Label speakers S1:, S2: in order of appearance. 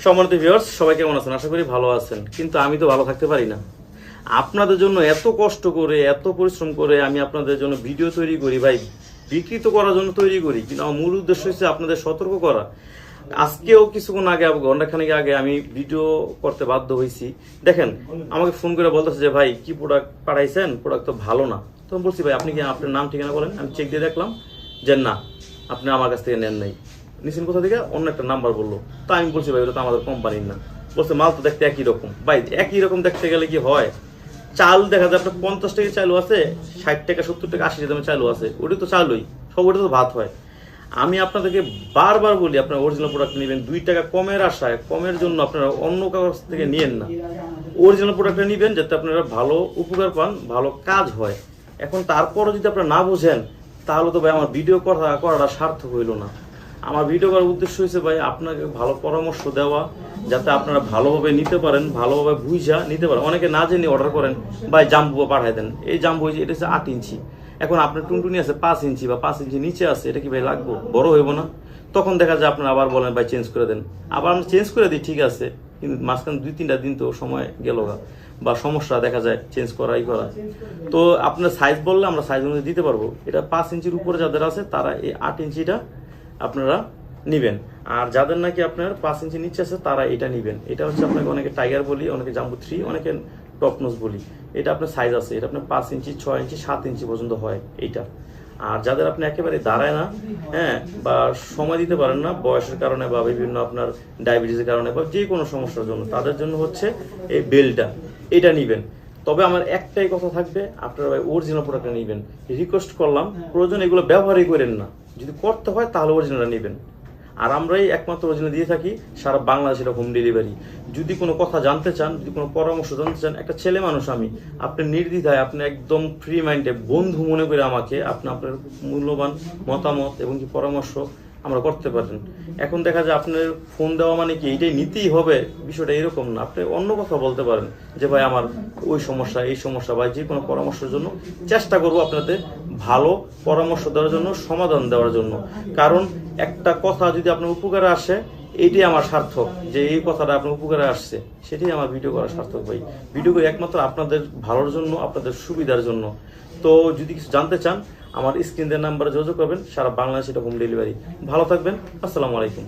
S1: সম্মানিত ভিউয়ার্স, সবাই কেমন আছেন? আশা করি ভালো আছেন। কিন্তু আমি তো ভালো থাকতে পারি না। আপনাদের জন্য এত কষ্ট করে, এত পরিশ্রম করে আমি আপনাদের জন্য ভিডিও তৈরি করি ভাই, বিক্রি তো করার জন্য তৈরি করি, কিন্তু আমার মূল উদ্দেশ্য হচ্ছে আপনাদের সতর্ক করা। আজকেও কিছুক্ষণ আগে, ঘন্টাখানেক আগে আমি ভিডিও করতে বাধ্য হয়েছি। দেখেন, আমাকে ফোন করে বলতেছে যে ভাই কি প্রোডাক্ট পাঠাইছেন, প্রোডাক্ট তো ভালো না। তখন বলছি ভাই আপনি কি আপনার নাম ঠিকানা বলেন। আমি চেক দিয়ে দেখলাম যে না, আপনি আমার কাছ থেকে নেন নাই। নিশ্চিন কোথা থেকে অন্য একটা নাম্বার বললো। তা আমি বলছি ভাই ওটা তো আমাদের কোম্পানির না। বলছে মাল তো দেখতে একই রকম। ভাই একই রকম দেখতে গেলে কি হয়? চাল দেখা যায় আপনার 50 টাকা চালু আছে, 60 টাকা 70 টাকা 80 টাকা চালু আছে, ওটা তো চালুই, সব ওটা তো ভাত হয়। আমি আপনাদেরকে বারবার বলি আপনারা অরিজিনাল প্রোডাক্ট নেবেন। 2 টাকা কমের আশায়, কমের জন্য আপনারা অন্য কাগজ থেকে নিয়েন না। অরিজিনাল প্রোডাক্টটা নেবেন যাতে আপনারা ভালো উপকার পান, ভালো কাজ হয়। এখন তারপরও যদি আপনারা না বোঝেন, তাহলে তো ভাই আমার ভিডিও করাটা সার্থক হইল না। আমার ভিডিও করার উদ্দেশ্য হয়েছে ভাই আপনাকে ভালো পরামর্শ দেওয়া, যাতে আপনারা ভালোভাবে নিতে পারেন, ভালোভাবে বুঝা নিতে পারেন। অনেকে না জেনে অর্ডার করেন, ভাই জাম্বু পাঠাই দেন। এই জাম্বু এটা হচ্ছে 8 ইঞ্চি, এখন আপনার টুনটুনি আছে 5 ইঞ্চি বা 5 ইঞ্চি নিচে আছে, এটা কি ভাই লাগবো? বড় হইব না? তখন দেখা যায় আপনারা আবার বলেন ভাই চেঞ্জ করে দেন। আবার আমরা চেঞ্জ করে দিই, ঠিক আছে, কিন্তু মাঝখানে 2-3টা দিন তো সময় গেল বা সমস্যা দেখা যায় চেঞ্জ করা। তো আপনার সাইজ বললে আমরা সাইজ অনুযায়ী দিতে পারবো। এটা 5 ইঞ্চির উপরে যাদের আছে তারা এই 8 ইঞ্চিটা আপনারা নিবেন। আর যাদের নাকি আপনার 5 ইঞ্চি নিচে আছে তারা এটা নিবেন। এটা হচ্ছে আপনাকে অনেকে টাইগার বলি, অনেকে জাম্বু 3, অনেকে টপনোস বলি। এটা আপনার সাইজ আছে, এটা আপনার 5 ইঞ্চি, 6 ইঞ্চি, 7 ইঞ্চি পর্যন্ত হয় এইটা। আর যাদের আপনি একেবারে দাঁড়ায় না, হ্যাঁ, বা সময় দিতে পারেন না বয়সের কারণে বা বিভিন্ন আপনার ডায়াবেটিসের কারণে বা যে কোনো সমস্যার জন্য, তাদের জন্য হচ্ছে এই বেলটা, এটা নিবেন। তবে আমার একটাই কথা থাকবে, আপনারা ভাই অরিজিনাল প্রোডাক্টটা নিবেন। রিকোয়েস্ট করলাম, প্রয়োজন এগুলো ব্যবহারই করেন না। যদি করতে হয় তাহলে অরিজিনালটা নেবেন। আর আমরাই একমাত্র অরিজিনাল দিয়ে থাকি সারা বাংলাদেশের হোম ডেলিভারি। যদি কোনো কথা জানতে চান, যদি কোনো পরামর্শ জানতে চান, একটা ছেলে মানুষ আমি, আপনি নির্দ্বিধায়, আপনি একদম ফ্রি মাইন্ডে বন্ধু মনে করে আমাকে আপনি আপনার মূল্যবান মতামত এবং কি পরামর্শ আমরা করতে পারেন। এখন দেখা যায় আপনার ফোন দেওয়া মানে কি এইটাই নিতেই হবে, বিষয়টা এরকম না। আপনি অন্য কথা বলতে পারেন যে ভাই আমার ওই সমস্যা, এই সমস্যা, বা যে কোনো পরামর্শের জন্য চেষ্টা করবো আপনাদের ভালো পরামর্শ দেওয়ার জন্য, সমাধান দেওয়ার জন্য। কারণ একটা কথা যদি আপনার উপকারে আসে, এইটাই আমার সার্থক, যে এই কথাটা আপনার উপকারে আসছে, সেটাই আমার ভিডিও করা সার্থক ভাই। ভিডিও করে একমাত্র আপনাদের ভালোর জন্য, আপনাদের সুবিধার জন্য। তো যদি কিছু জানতে চান, আমার স্ক্রিনের নাম্বারে যোগাযোগ করবেন। সারা বাংলাদেশে এটা হোম ডেলিভারি। ভালো থাকবেন। আসসালামু আলাইকুম।